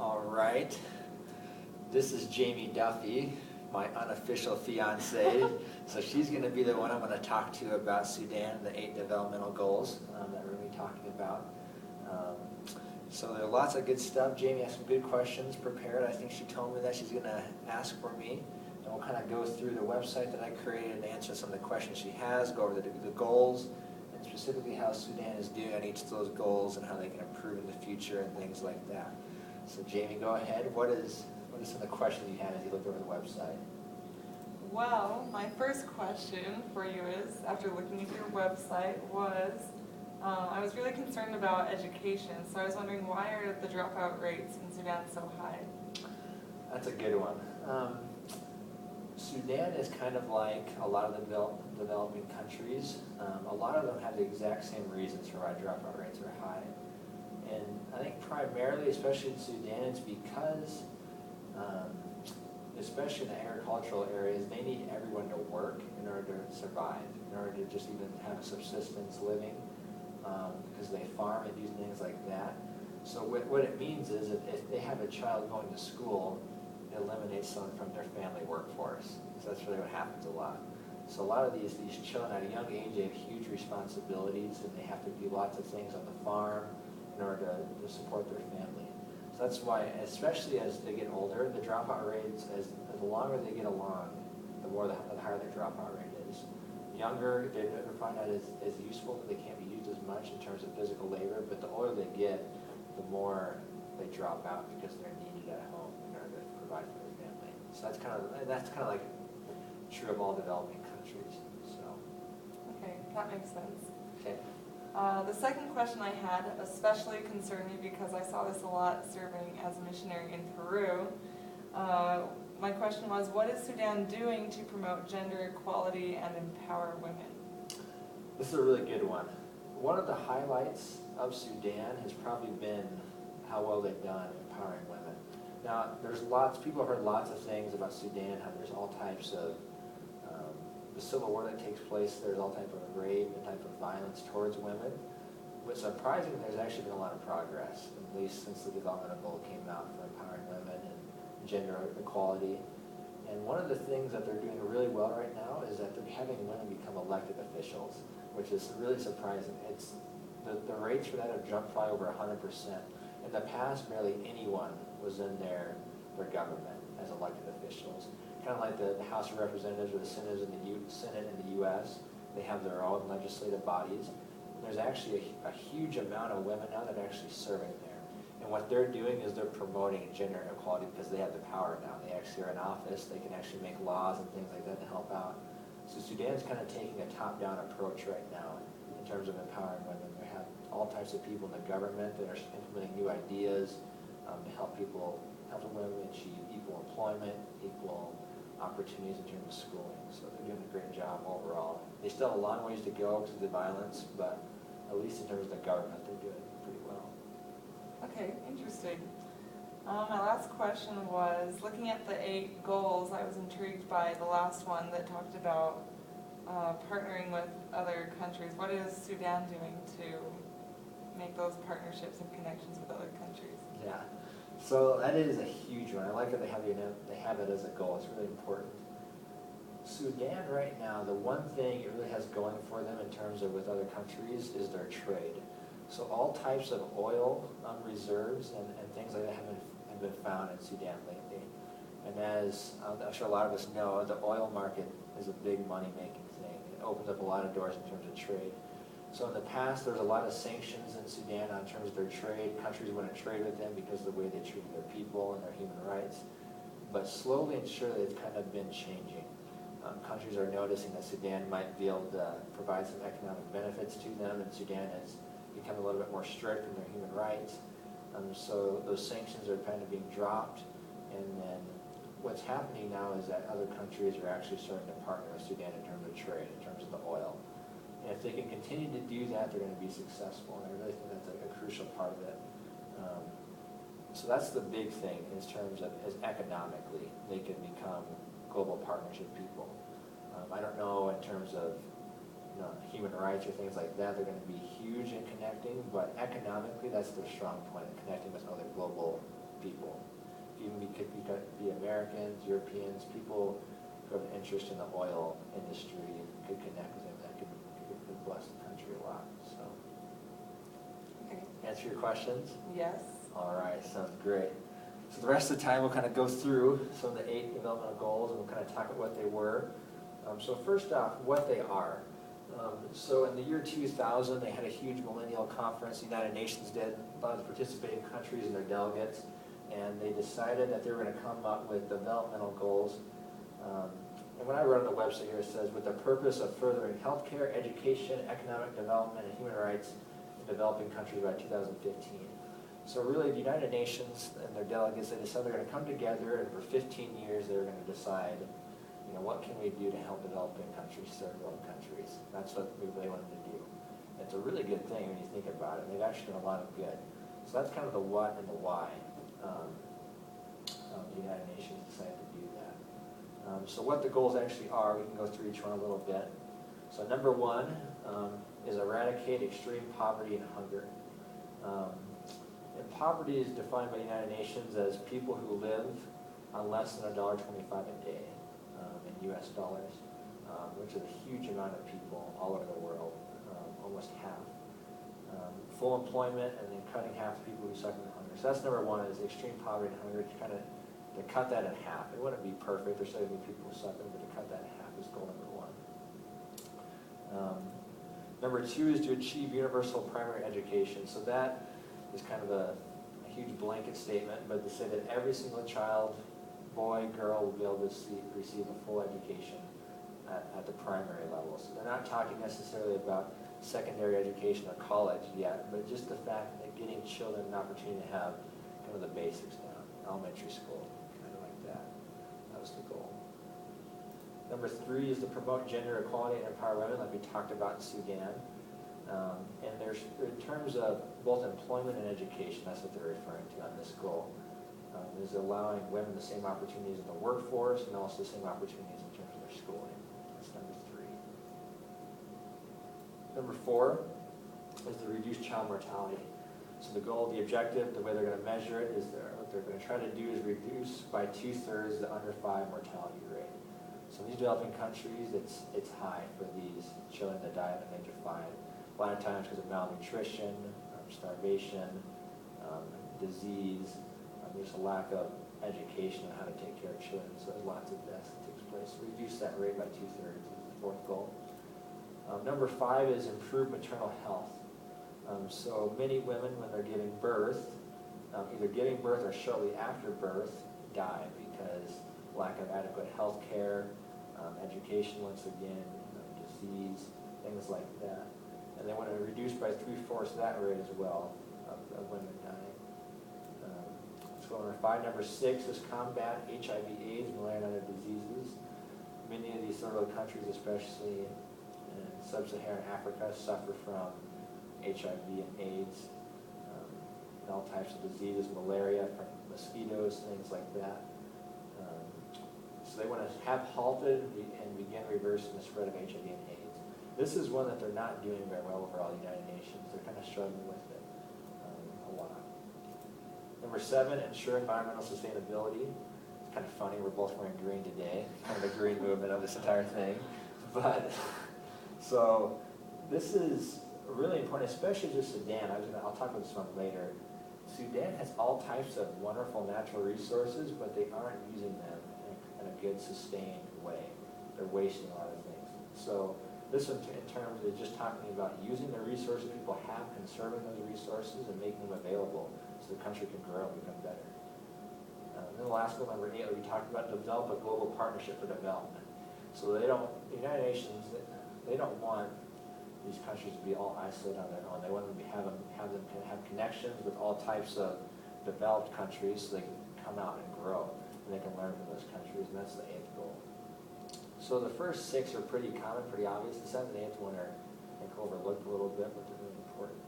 All right. This is Jamie Duffy, my unofficial fiance. So she's going to be the one I'm going to talk to about Sudan and the 8 developmental goals that we're going to be talking about. So there are lots of good stuff. Jamie has some good questions prepared. I think she told me that she's going to ask for me. And we'll kind of go through the website that I created and answer some of the questions she has, go over the goals, and specifically how Sudan is doing on each of those goals and how they can improve in the future and things like that. So Jamie, go ahead. What are some of the questions you had as you looked over the website? Well, my first question for you is, after looking at your website, was I was really concerned about education. So I was wondering, why are the dropout rates in Sudan so high? That's a good one. Sudan is kind of like a lot of the developing countries. A lot of them have the exact same reasons for why dropout rates are high. And I think primarily, especially in Sudan, it's because, especially in the agricultural areas, they need everyone to work in order to survive, in order to just even have a subsistence living, because they farm and do things like that. So what it means is if they have a child going to school, it eliminates someone from their family workforce. So that's really what happens a lot. So a lot of these children at a young age, they have huge responsibilities, and they have to do lots of things on the farm in order to support their family. So that's why, especially as they get older, the dropout rates, as the longer they get along, the higher their dropout rate is. Younger, they're probably not as useful, they can't be used as much in terms of physical labor, but the older they get, the more they drop out because they're needed at home in order to provide for their family. So that's kind of like true of all developing countries. So. Okay, that makes sense. Okay. The second question I had especially concerned me because I saw this a lot serving as a missionary in Peru. My question was, what is Sudan doing to promote gender equality and empower women? This is a really good one. One of the highlights of Sudan has probably been how well they've done empowering women. Now, people have heard lots of things about Sudan, how there's all types of, the civil war that takes place, there's all type of rape and type of violence towards women. But surprisingly, there's actually been a lot of progress, at least since the developmental goal came out for empowering women and gender equality. And one of the things that they're doing really well right now is that they're having women become elected officials, which is really surprising. It's the rates for that have jumped probably over 100%. In the past, barely anyone was in their government as elected officials. Kind of like the House of Representatives or the Senate in the U.S. They have their own legislative bodies. And there's actually a huge amount of women now that are actually serving there. And what they're doing is they're promoting gender equality because they have the power now. They actually are in office. They can actually make laws and things like that to help out. So Sudan's kind of taking a top-down approach right now in terms of empowering women. They have all types of people in the government that are implementing new ideas to help women achieve equal employment, equal opportunities in terms of schooling. So they're doing a great job overall. They still have a long ways to go because of the violence, but at least in terms of the government, they're doing pretty well. Okay, interesting. My last question was, looking at the 8 goals, I was intrigued by the last one that talked about partnering with other countries. What is Sudan doing to make those partnerships and connections with other countries? Yeah, so that is a huge one. I like that they have it as a goal. It's really important. Sudan right now, the one thing it really has going for them in terms of with other countries is their trade. So all types of oil reserves and things like that have been found in Sudan lately. And as I'm sure a lot of us know, the oil market is a big money-making thing. It opens up a lot of doors in terms of trade. So in the past, there was a lot of sanctions in Sudan in terms of their trade. Countries wouldn't trade with them because of the way they treated their people and their human rights. But slowly and surely, it's kind of been changing. Countries are noticing that Sudan might be able to provide some economic benefits to them, and Sudan has become a little bit more strict in their human rights. So those sanctions are kind of being dropped, and then what's happening now is that other countries are actually starting to partner with Sudan in terms of trade, in terms of the oil. And if they can continue to do that, they're going to be successful, and I really think that's a crucial part of it. So that's the big thing in terms of as economically they can become global partners with people. I don't know in terms of human rights or things like that, they're going to be huge in connecting, but economically that's their strong point, in connecting with other global people. Could be Americans, Europeans, people who have an interest in the oil industry could connect with him. That could bless the country a lot. So, Okay. answer your questions? Yes. All right, sounds great. So the rest of the time we'll kind of go through some of the 8 developmental goals and we'll kind of talk about what they were. So first off, what they are. So in the year 2000, they had a huge millennial conference. The United Nations did, a lot of the participating countries and their delegates, and they decided that they were going to come up with developmental goals. And when I wrote on the website here, it says, with the purpose of furthering healthcare, education, economic development, and human rights in developing countries by 2015. So really, the United Nations and their delegates, they decided they're going to come together, and for 15 years, they were going to decide, what can we do to help developing countries serve developing countries? That's what we really wanted to do. It's a really good thing when you think about it. They've actually done a lot of good. So that's kind of the what and the why. The United Nations decided to do that. So what the goals actually are, we can go through each one a little bit. So number 1 is eradicate extreme poverty and hunger. And poverty is defined by the United Nations as people who live on less than $1.25 a day in US dollars, which is a huge amount of people all over the world, almost half. Full employment, and then cutting half the people who suffer from hunger. So that's number 1, is extreme poverty and hunger, to cut that in half. It wouldn't be perfect, there's so many people who suffer, but to cut that in half is goal number 1. Number 2 is to achieve universal primary education. So that is kind of a huge blanket statement, but to say that every single child, boy, girl, will be able to receive a full education at the primary level. So they're not talking necessarily about secondary education or college yet, but just the fact that getting children an opportunity to have kind of the basics down, elementary school, kind of like that. That was the goal. Number 3 is to promote gender equality and empower women, like we talked about in Sudan. And there's, in terms of both employment and education, that's what they're referring to on this goal, is allowing women the same opportunities in the workforce and also the same opportunities in terms of their schooling. That's number 3. Number 4 is to reduce child mortality. So the goal, the objective, the way they're going to measure it is what they're going to try to do is reduce by 2/3 the under 5 mortality rate. So in these developing countries, it's high for these children that die at the age of 5. A lot of times because of malnutrition, starvation, disease. There's a lack of education on how to take care of children, so there's lots of deaths that takes place. So reduce that rate by 2/3 is the 4th goal. Number 5 is improve maternal health. So many women, when they're giving birth, either giving birth or shortly after birth, die because lack of adequate health care, education once again, disease, things like that. And they want to reduce by 3/4 that rate as well of women dying. Number 5. Number 6 is combat HIV/AIDS, malaria, and other diseases. Many of these third world countries, especially in sub-Saharan Africa, suffer from HIV and AIDS, and all types of diseases, malaria from mosquitoes, things like that. So they want to have halted and begin reversing the spread of HIV and AIDS. This is one that they're not doing very well overall, the United Nations. They're kind of struggling with it a lot. Number 7, ensure environmental sustainability. It's kind of funny, we're both wearing green today, kind of the green movement of this entire thing. But, so, this is really important, especially just Sudan. I'll talk about this one later. Sudan has all types of wonderful natural resources, but they aren't using them in a good, sustained way. They're wasting a lot of things. So, this in terms is just talking about using the resources people have, conserving those resources, and making them available so the country can grow and become better. Then the last one, number 8, we talked about develop a global partnership for development. So the United Nations, they don't want these countries to be all isolated on their own. They want them to have connections with all types of developed countries so they can come out and grow and they can learn from those countries, and that's the 8th goal. So the first 6 are pretty common, pretty obvious. The 7th and 8th one are, I think, overlooked a little bit, but they're really important.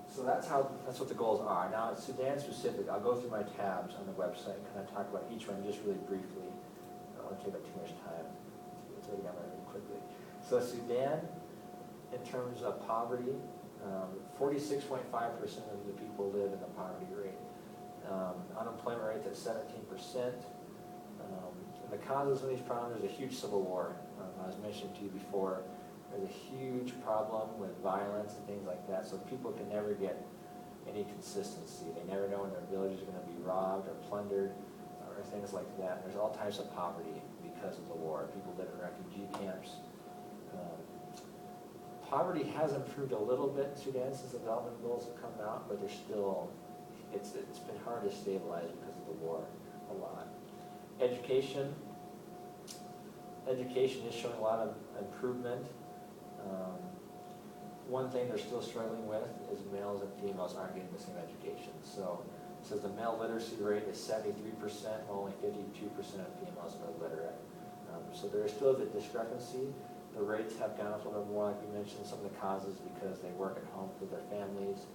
So that's what the goals are. Now, it's Sudan specific. I'll go through my tabs on the website and kind of talk about each one just really briefly. I don't want to take up too much time. Let's go down really quickly. So Sudan, in terms of poverty, 46.5% of the people live in the poverty rate. Unemployment rate's at 17%. And the causes of these problems, there's a huge civil war. I was mentioning to you before, there's a huge problem with violence and things like that, so people can never get any consistency. They never know when their villages are going to be robbed or plundered or things like that. There's all types of poverty because of the war. People live in refugee camps. Poverty has improved a little bit in Sudan since the development goals have come out, but there's still, it's been hard to stabilize because of the war a lot. Education is showing a lot of improvement. One thing they're still struggling with is males and females aren't getting the same education. So it says the male literacy rate is 73%, while only 52% of females are literate. So there still is a discrepancy. The rates have gone up a little more, like we mentioned, some of the causes because they work at home with their families.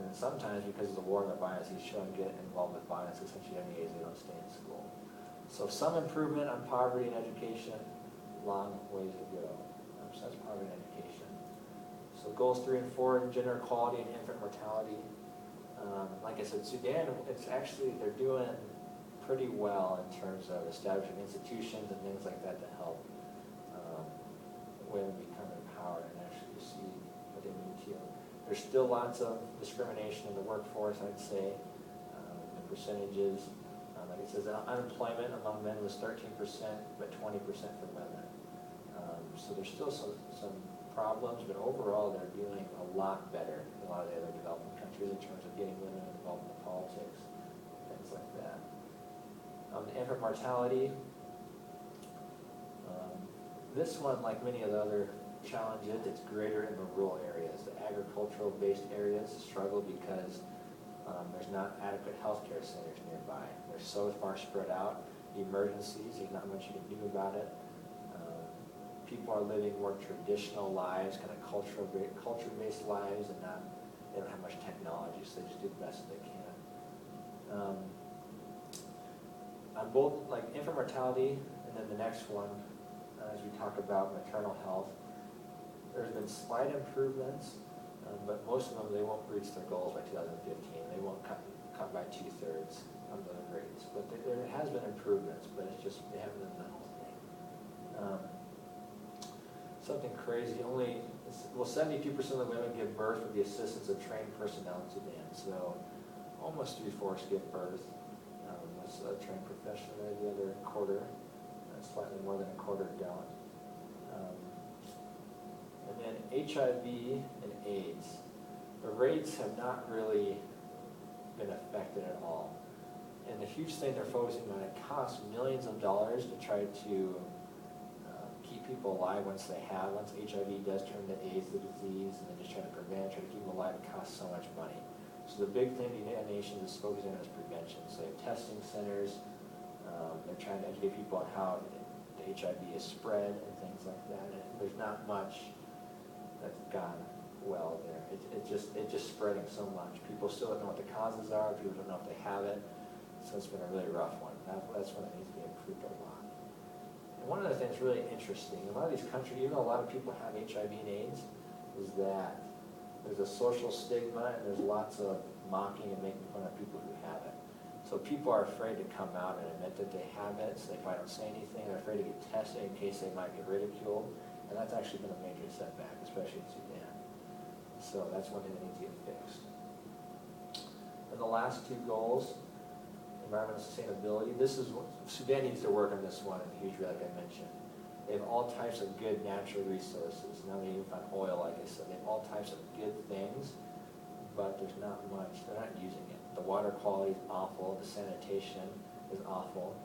And sometimes because of the war and the violence, these children get involved with violence at such a young age they don't stay in school. So some improvement on poverty and education, long ways to go. So that's poverty and education. So goals 3 and 4, gender equality and infant mortality. Like I said, Sudan, it's actually, they're doing pretty well in terms of establishing institutions and things like that to help women become empowered and actually see what they need to. There's still lots of discrimination in the workforce, I'd say. The percentages, like it says, unemployment among men was 13%, but 20% for women. So there's still some problems, but overall they're doing a lot better than a lot of the other developing countries in terms of getting women involved in the politics, things like that. The infant mortality, this one, like many of the other challenges, it's greater in the rural areas. The agricultural-based areas struggle because there's not adequate healthcare centers nearby. They're so far spread out. Emergencies, there's not much you can do about it. People are living more traditional lives, kind of culture-based lives, and they don't have much technology, so they just do the best they can. On both, like infant mortality, and then the next one, as we talk about maternal health, there's been slight improvements, but most of them, they won't reach their goals by 2015. They won't cut by 2/3 of the rates. But there has been improvements, but it's just, they haven't been the whole thing. Something crazy, 72% of the women give birth with the assistance of trained personnel in Sudan. So almost 3/4 give birth with a trained professional. The other quarter, slightly more than a quarter don't. And then HIV and AIDS, the rates have not really been affected at all. And the huge thing they're focusing on, it costs millions of dollars to try to keep people alive once HIV does turn to AIDS, the disease, and then just try to prevent, try to keep them alive. It costs so much money. So the big thing the United Nations is focusing on is prevention. So they have testing centers. They're trying to educate people on how the HIV is spread and things like that. And there's not much that's gone well there. It's just spreading so much. People still don't know what the causes are. People don't know if they have it. So it's been a really rough one. That's one that needs to be improved a lot. And one of the things really interesting, in a lot of these countries, even though a lot of people have HIV and AIDS, is that there's a social stigma and there's lots of mocking and making fun of people who have it. So people are afraid to come out and admit that they have it, so they probably don't say anything. They're afraid to get tested in case they might get ridiculed. And that's actually been a major setback, especially in Sudan. So that's one thing that needs to get fixed. And the last two goals, environmental sustainability. This is what Sudan needs to work on this one in a huge way, like I mentioned. They have all types of good natural resources. Now they even found oil, like I said. They have all types of good things, but there's not much. They're not using it. The water quality is awful. The sanitation is awful.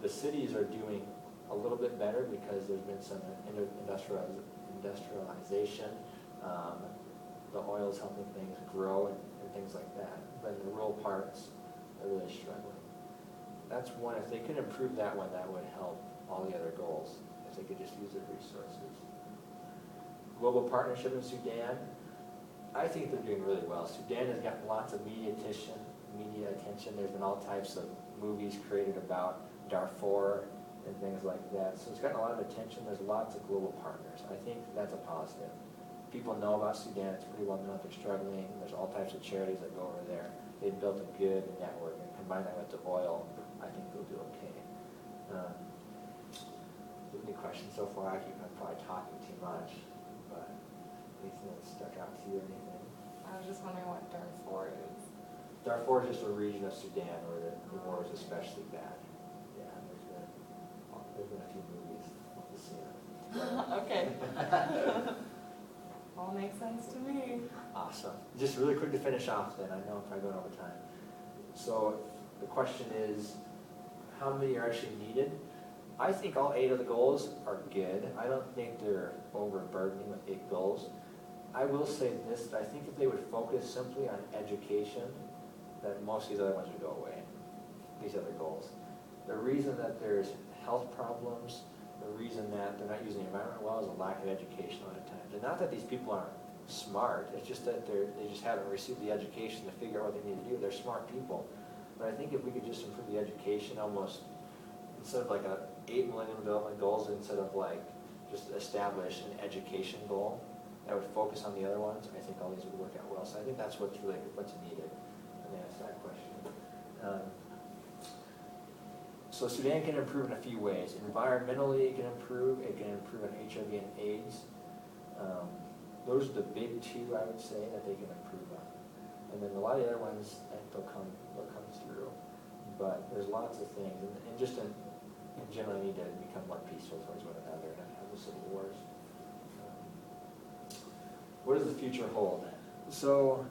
The cities are doing a little bit better because there's been some industrialization. The oil is helping things grow and things like that. But in the rural parts, they're really struggling. That's one. If they could improve that one, that would help all the other goals, if they could just use their resources. Global partnership in Sudan, I think they're doing really well. Sudan has gotten lots of media attention. There's been all types of movies created about Darfur and things like that. So it's gotten a lot of attention. There's lots of global partners. I think that's a positive. people know about Sudan, it's pretty well known they're struggling, there's all types of charities that go over there. They've built a good network, and combine that with the oil, I think they'll do okay. Any questions so far? I'm probably talking too much, but anything that stuck out to you or anything? I was just wondering what Darfur is. Darfur is just a region of Sudan where the war is especially bad. Yeah, there's been a few movies. I'll have to see them. Okay. All makes sense to me. Awesome. Just really quick to finish off then, I know I'm probably going over time. So the question is, how many are actually needed? I think all 8 of the goals are good. I don't think they're overburdening with 8 goals. I will say this, I think if they would focus simply on education, then most of these other ones would go away, these other goals. The reason that there's health problems, the reason that they're not using the environment well is a lack of education a lot of times. And not that these people aren't smart, it's just that they just haven't received the education to figure out what they need to do. They're smart people. But I think if we could just improve the education almost, instead of like 8 Millennium Development Goals, instead of like just establish an education goal that would focus on the other ones, I think all these would work out well. So I think that's what's needed. Let me ask that question. So Sudan can improve in a few ways. Environmentally, it can improve. It can improve on HIV and AIDS. Those are the big 2, I would say, that they can improve on. And then a lot of the other ones, I think they'll come through. But there's lots of things, and just in general, need to become more peaceful towards one another and not have the civil wars. What does the future hold? So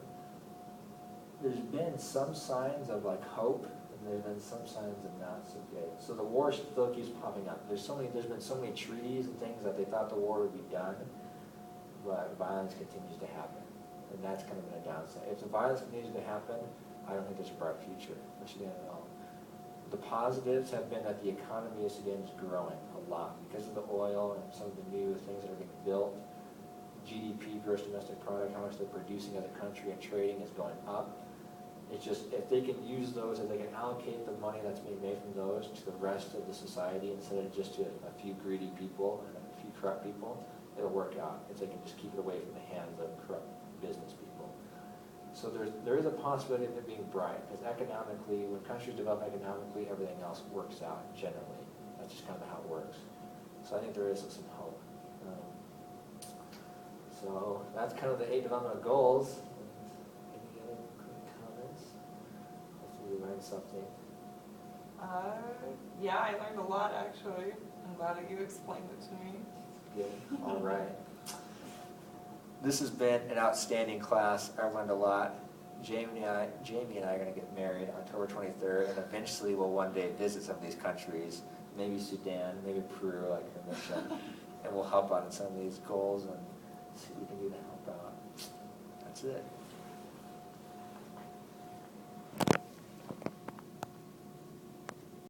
there's been some signs of like hope, and there's been some signs of not so good. So the war still keeps popping up. There's been so many treaties and things that they thought the war would be done, but violence continues to happen, and that's kind of been a downside. If the violence continues to happen, I don't think there's a bright future for Sudan at all. The positives have been that the economy of Sudan is growing a lot because of the oil and some of the new things that are being built. GDP, gross domestic product, how much they're producing as a country and trading is going up. It's just, if they can use those, if they can allocate the money that's being made from those to the rest of the society instead of just to a few greedy people and a few corrupt people, it'll work out if they can just keep it away from the hands of corrupt business people. So there is a possibility of it being bright, because economically, when countries develop economically, everything else works out generally. That's just kind of how it works. So I think there is some hope. So that's kind of the 8 development goals. Any other quick comments? Hopefully you learned something. Yeah, I learned a lot actually. I'm glad that you explained it to me. Good. All right. This has been an outstanding class. I've learned a lot. Jamie and I are going to get married October 23rd, and eventually we'll one day visit some of these countries, maybe Sudan, maybe Peru, like her mission, and we'll help out in some of these goals and see what we can do to help out. That's it.